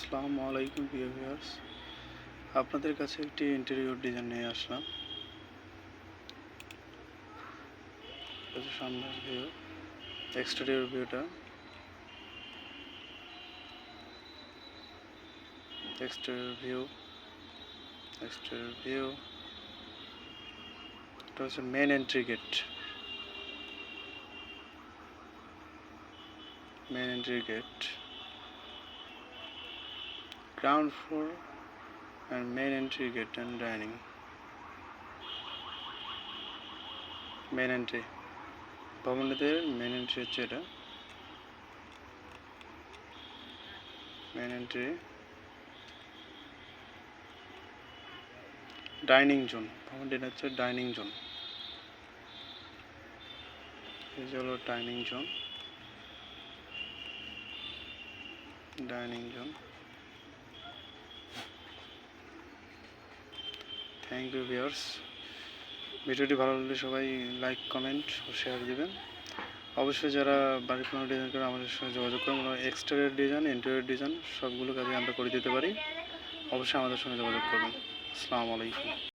আসসালামু আলাইকুম প্রিয় ভিউয়ার্স, আপনাদের কাছে একটি ইন্টেরিয়র ডিজাইন নিয়ে আসলাম। সামনের ভিউ, এক্সটেরিয়র ভিউটা, এক্সটেরিয়র ভিউ, এক্সটেরিয়র ভিউ। এটা হচ্ছে main entry gate, main entry gate, ground floor and main entry gate and dining. Main entry, ভবনটিতে মেন এন্ট্রি হচ্ছে এটা। মেন এন্ট্রি, ডাইনিং জোন, ভবনটির হচ্ছে ডাইনিং জোন। এই যে হলো dining zone, dining zone. Thank you viewers. ভিডিওটি ভালো লাগলে সবাই লাইক, কমেন্ট ও শেয়ার দিবেন। অবশ্যই যারা বাড়ি কোনো ডিজাইন করে আমাদের সঙ্গে যোগাযোগ করুন। আমরা এক্সটেরিয়র ডিজাইন, ইন্টেরিয়র ডিজাইন সবগুলো কাজে আমরা করে দিতে পারি। অবশ্যই আমাদের সঙ্গে যোগাযোগ করবেন। আসসালামু আলাইকুম।